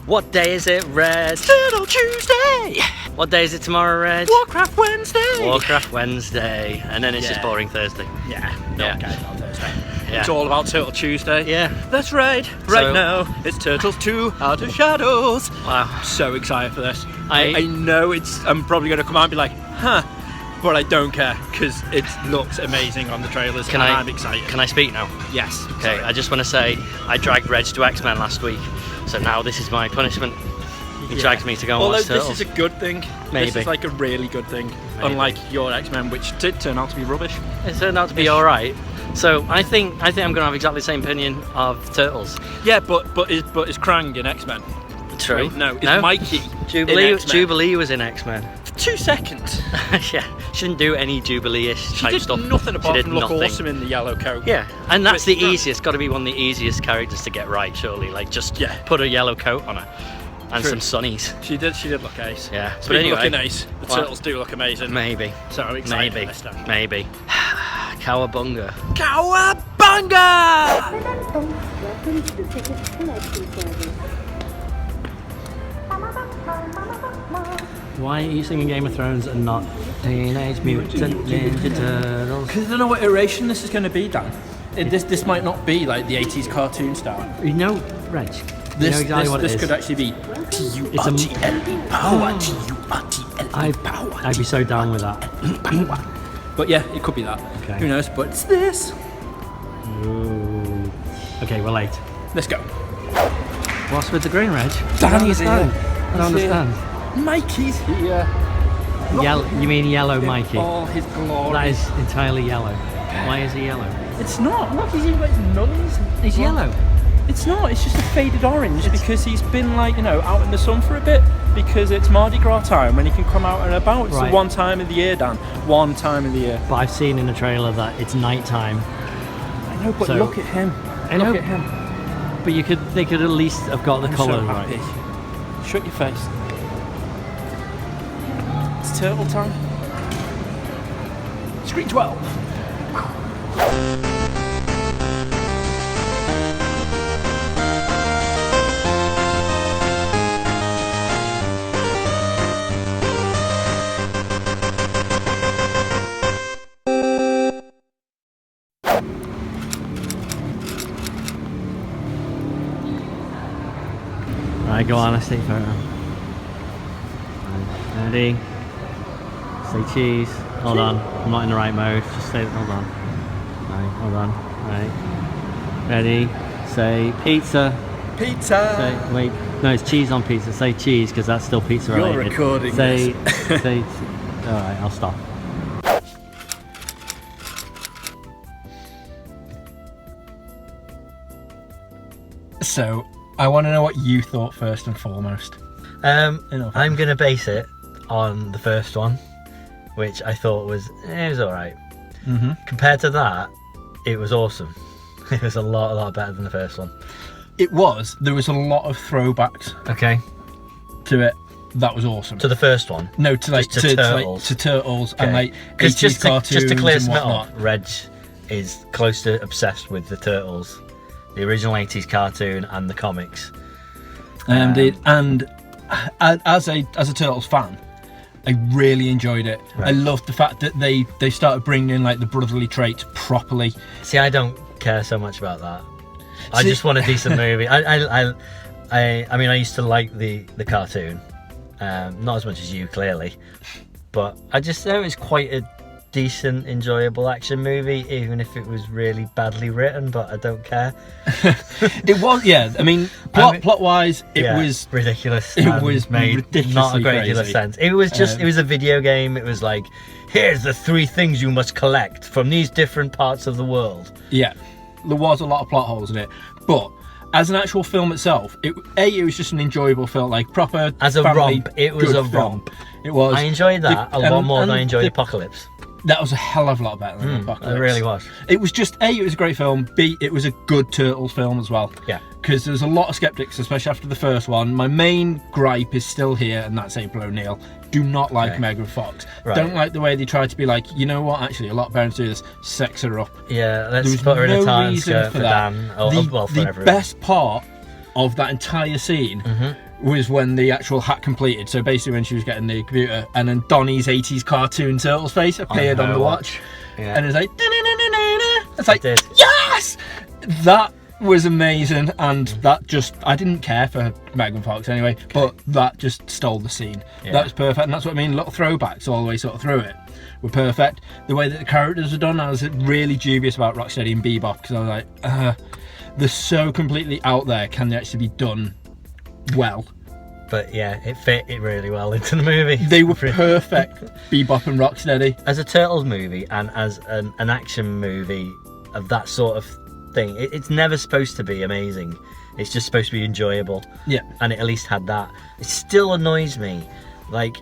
What day is it, Reg? Turtle Tuesday! What day is it tomorrow, Reg? Warcraft Wednesday! Warcraft Wednesday. And then it's just boring Thursday. Yeah. Okay, it's not Thursday. Yeah. It's all about Turtle Tuesday. Yeah. That's right. Right now, it's Turtles 2 Out of Shadows. Wow. So excited for this. I know I'm probably going to come out and be like, huh. But I don't care because it looks amazing on the trailers and I'm excited. Can I speak now? Yes. Okay, Sorry. I just want to say I dragged Reg to X-Men last week, so now this is my punishment. He dragged me to go and watch Turtles. This is a good thing. Maybe. This is like a really good thing. Maybe. Unlike your X-Men, which did turn out to be rubbish. It turned out to be alright. So I think I'm going to have exactly the same opinion of Turtles. Yeah, but is Krang in X-Men? True. Wait, no, it's Mikey Jubilee, in X-Men. Jubilee was in X-Men. For 2 seconds. Yeah, she didn't do any Jubilee-ish type stuff. She did nothing apart from look nothing. awesome in the yellow coat. Yeah, and that's But the easiest, got to be one of the easiest characters to get right, surely. Like, just put a yellow coat on her and some sunnies. She did look ace. Yeah, Speaking but anyway, of looking ace, the Turtles do look amazing. Maybe. So I'm excited for this time. Maybe. Cowabunga. Cowabunga! Welcome to the ticket collection service. Why are you singing Game of Thrones and not Teenage Mutant Ninja Turtles? Because I don't know what iteration this is going to be, Dan. This might not be like the 80s cartoon style. You know, Reg, This what it is. could actually be T-U-R-T-L-E power. T-U-R-T-L-E power. I'd be so down with that. But yeah, it could be that. Okay. Who knows? But it's this. Ooh. Okay, we're late. Let's go. What's with the green, Reg? Danny's here. I don't understand. Mikey's here. You mean yellow Mikey? All his glory. That is entirely yellow. Why is he yellow? It's not. Look, he's even got his nuns. He's yellow. It's not. It's just a faded orange because he's been like, out in the sun for a bit because it's Mardi Gras time when he can come out and about. It's the one time of the year, Dan. One time of the year. But I've seen in the trailer that it's night time. I know, but look at him. Look at him. But they could at least have got the colour right. Shut your face. It's turtle time. Screen 12. Right, go on, let's take a photo. Right, ready? Say cheese. Hold on, I'm not in the right mode. Just say, hold on. Right, hold on. Right. Ready? Say pizza. Pizza! Say, wait, no, it's cheese on pizza. Say cheese, because that's still pizza related. You're recording say, this. say, alright, I'll stop. So, I want to know what you thought first and foremost. I'm going to base it on the first one, which I thought was alright. Mm-hmm. Compared to that, it was awesome. It was a lot better than the first one. It was. There was a lot of throwbacks Okay. to it. That was awesome. To the first one? No, to like Just to Turtles. to Turtles and like 'Cause 80s cartoons just to clear and some whatnot. up, Reg is close to obsessed with the Turtles, the original 80s cartoon and the comics. And as a Turtles fan, I really enjoyed it. Right. I loved the fact that they started bringing in like the brotherly traits properly. See, I don't care so much about that. I just want a decent movie. I mean, I used to like the cartoon, not as much as you clearly, but I just thought it was quite a decent, enjoyable action movie, even if it was really badly written. But I don't care. It was, yeah. I mean, plot wise, it was ridiculous. It was made ridiculously not a great deal of crazy. sense. It was just it was a video game. It was like, here's the 3 things you must collect from these different parts of the world. Yeah, there was a lot of plot holes in it, but as an actual film itself, it was just an enjoyable film, like proper As a family, romp, it was good a film. romp. It was. I enjoyed that a lot more than I enjoyed the Apocalypse. That was a hell of a lot better than Apocalypse. It really was. It was just it was a great film. B, it was a good Turtles film as well. Yeah. Because there's a lot of skeptics, especially after the first one. My main gripe is still here, and that's April O'Neil. Do not like Megan Fox. Right. Don't like the way they tried to be like, you know what? Actually, a lot of parents do this. Sex her up. Yeah, let's There's put her in a no tartan reason skirt for that. Dan. Or, well, for the everyone. best part of that entire scene was when the actual hat completed. So basically when she was getting the computer, and then Donnie's 80s cartoon Turtles face appeared on the watch. Yeah. And it's like, da-na-na-na-na. It's like, It did. yes! That was amazing, and that just, I didn't care for Megan Fox anyway, but that just stole the scene. Yeah. That was perfect, and that's what I mean, little throwbacks all the way sort of through it were perfect. The way that the characters were done, I was really dubious about Rocksteady and Bebop, because I was like, they're so completely out there, can they actually be done well? But yeah, it fit it really well into the movie. They were perfect, Bebop and Rocksteady. As a Turtles movie and as an action movie of that sort of thing, it's never supposed to be amazing. It's just supposed to be enjoyable. Yeah. And it at least had that. It still annoys me. Like,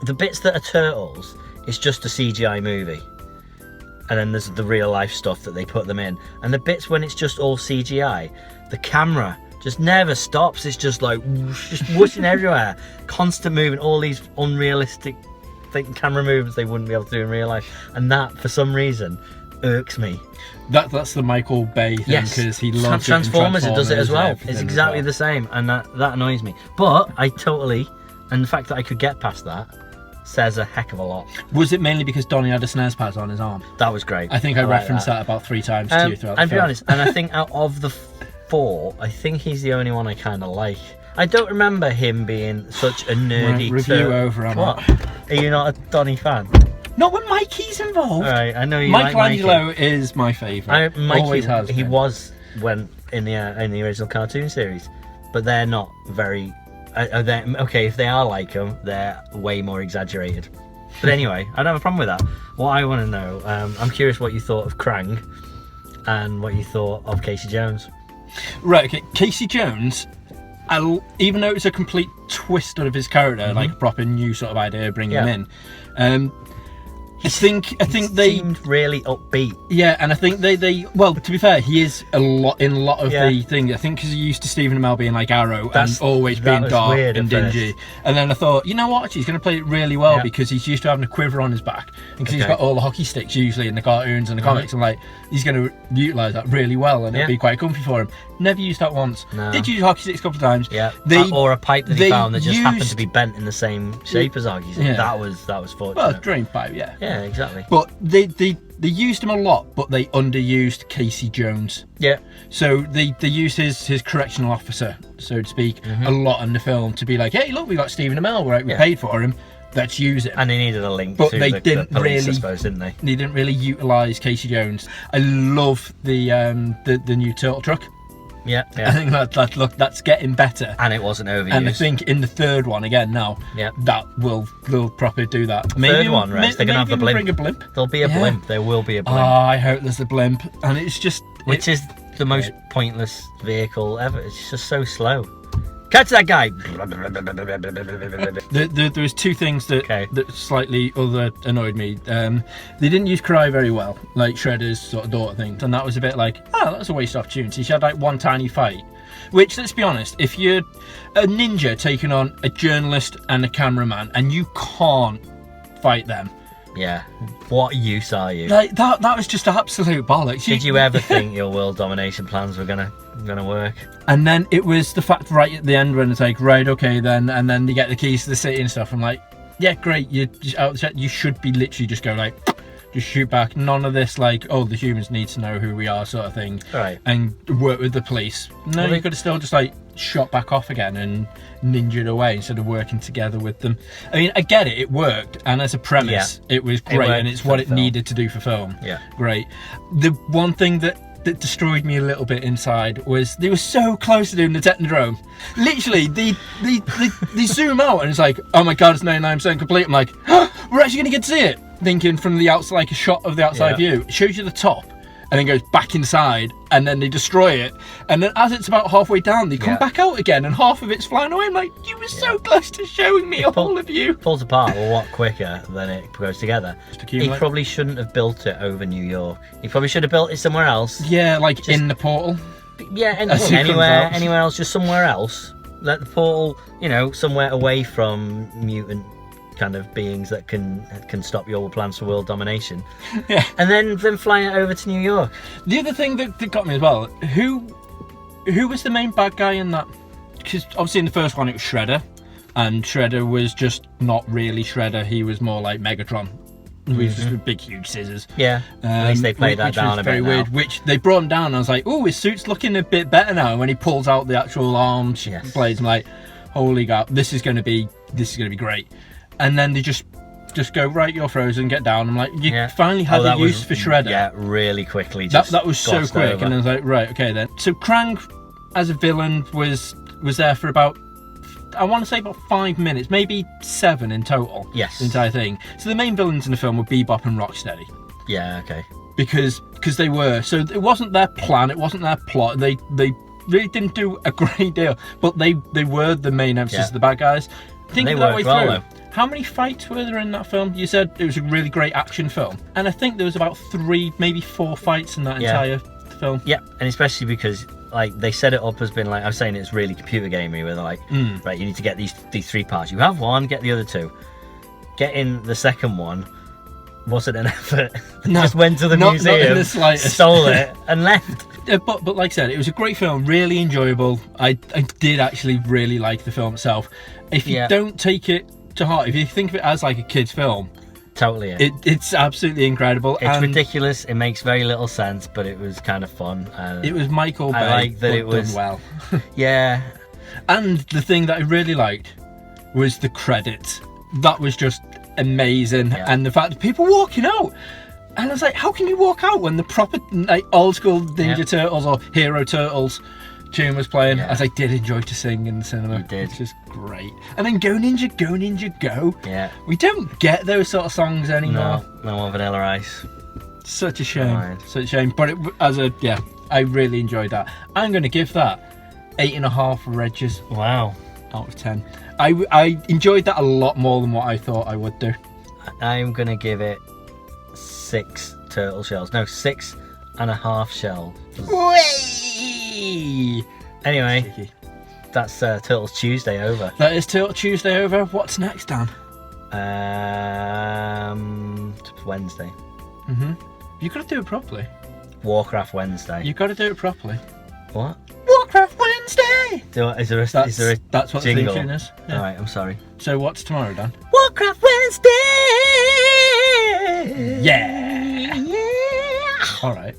the bits that are Turtles, it's just a CGI movie. And then there's the real life stuff that they put them in. And the bits when it's just all CGI, the camera just never stops. It's just like whoosh, just whooshing everywhere. Constant movement, all these unrealistic camera movements they wouldn't be able to do in real life. And that, for some reason, irks me. That's the Michael Bay thing, because he loves Transformers. It does it as well. everything It's as exactly well. the same, and that annoys me. But I totally, and the fact that I could get past that says a heck of a lot. Was it mainly because Donnie had a SNES pad on his arm? That was great. I think I like referenced that about 3 times to you throughout the And to film. be honest, and I think out of the 4, I think he's the only one I kind of like. I don't remember him being such a nerdy. Review over on What? Are you not a Donnie fan? Not when Mikey's involved. All right, I know you like Mikey. Michelangelo is my favourite. Always has He been. was when in the original cartoon series, but they're not very. Okay, if they are like him, they're way more exaggerated. But anyway, I don't have a problem with that. What I want to know, I'm curious what you thought of Krang, and what you thought of Casey Jones. Right, okay. Casey Jones, even though it's a complete twist out of his character, like a proper new sort of idea, bringing him in. I think they seemed really upbeat. Yeah, and I think they well, to be fair, he is in a lot of the things. I think because he used to Stephen Amell being like Arrow and always being dark and dingy. And then I thought, you know what, actually, he's going to play it really well because he's used to having a quiver on his back, and because he's got all the hockey sticks usually in the cartoons and the comics. I'm like, he's going to utilise that really well, and it'd be quite comfy for him. Never used that once. No. Did use hockey sticks a couple of times. Yeah. Or a pipe that he found that just happened to be bent in the same shape as hockey stick. Yeah. That was fortunate. Well, drain pipe, yeah. Yeah, exactly. But they used him a lot, but they underused Casey Jones. Yeah. So they used his correctional officer, so to speak, a lot in the film to be like, hey, look, we got Stephen Amell, right? We paid for him. Let's use it. And they needed a link but to they the didn't police, really, I suppose, didn't they? They didn't really utilise Casey Jones. I love the new turtle truck. Yeah. I think that's getting better. And it wasn't overused. And I think in the third one again now, that they'll properly do that. Third one, right? They're gonna have the blimp. Bring a blimp. There'll be a blimp. There will be a blimp. Oh, I hope there's a blimp. And it's just which is the most pointless vehicle ever. It's just so slow. Catch that guy! There was 2 things that slightly annoyed me. They didn't use Karai very well, like Shredder's sort of daughter thing, and that was a bit like, that's a waste of opportunity. She had like one tiny fight, which, let's be honest, if you're a ninja taking on a journalist and a cameraman and you can't fight them, what use are you? Like that was just absolute bollocks. Did you ever think your world domination plans were gonna work? And then it was the fact right at the end when it's like, right, okay then, and then they get the keys to the city and stuff. I'm like, yeah, great, you should be literally just go like, just shoot back. None of this like, oh, the humans need to know who we are sort of thing. Right. And work with the police. No, you could have still just like shot back off again and ninja'd away instead of working together with them. I mean, I get it, it worked, and as a premise, it was great, and it's what it needed to do for film. Yeah. Great. The one thing that destroyed me a little bit inside was they were so close to doing the Technodrome. Literally, they zoom out and it's like, oh my god, it's 99% complete. I'm like, we're actually going to get to see it. Thinking from the outside, like a shot of the outside view, it shows you the top and then goes back inside, and then they destroy it, and then as it's about halfway down, they come back out again and half of it's flying away. I'm like, you were so close to showing me all of you. Pulls apart a lot quicker than it goes together. He probably shouldn't have built it over New York. He probably should have built it somewhere else. Yeah, like just in the portal. Yeah, anywhere else, just somewhere else. Let the portal, somewhere away from mutant kind of beings that can stop your plans for world domination. Yeah. And then fly it over to New York. The other thing that got me as well, who was the main bad guy in that? because obviously in the first one it was Shredder, and Shredder was just not really Shredder. He was more like Megatron. With just big, huge scissors. Yeah, at least they played that down a bit. Very weird. Which they brought him down. And I was like, oh, his suit's looking a bit better now. And when he pulls out the actual arms blades, I'm like, holy God, this is going to be great. And then they just go, right, you're frozen, get down. I'm like, you finally had the use for Shredder. Yeah, really quickly. That was so quick. Over. And I was like, right, okay then. So Krang, as a villain, was there for about, I want to say about 5 minutes, maybe 7 in total. Yes. The entire thing. So the main villains in the film were Bebop and Rocksteady. Yeah, okay. Because they were. So it wasn't their plan, it wasn't their plot. They really didn't do a great deal, but they were the main emphasis of the bad guys. Think that way through. How many fights were there in that film? You said it was a really great action film. And I think there was about 3, maybe 4 fights in that entire film. Yeah, and especially because like they set it up as being like, I was saying it's really computer gamey, where they're like, right, you need to get these 3 parts. You have one, get the other 2. Getting the second one wasn't an effort. No, just went to the museum, not in the slightest. stole it, and left. But like I said, it was a great film, really enjoyable. I did actually really like the film itself. If you don't take it to heart, if you think of it as like a kid's film, totally it's absolutely incredible. It's ridiculous, it makes very little sense, but it was kind of fun. It was Michael Bay, like that it was done well. Yeah. And the thing that I really liked was the credits. That was just amazing. And the fact that people walking out, and I was like, how can you walk out when the proper like old school Ninja Turtles or Hero Turtles tune was playing? As I did enjoy to sing in the cinema. You did. Which is great. And then Go Ninja, Go Ninja, Go. Yeah. We don't get those sort of songs anymore. No more Vanilla Ice. Such a shame. Such a shame. But I really enjoyed that. I'm going to give that 8.5 Regis. Wow. Out of 10. I enjoyed that a lot more than what I thought I would do. I'm going to give it 6 turtle shells. No, 6.5 shells. Whee! Anyway, that's Turtles Tuesday over. That is Turtle Tuesday over. What's next, Dan? Wednesday. You've got to do it properly. Warcraft Wednesday. You've got to do it properly. What? Warcraft Wednesday! Is there a that's what jingle? The theme tune is. Yeah. Alright, I'm sorry. So what's tomorrow, Dan? Warcraft Wednesday! Yeah! Alright.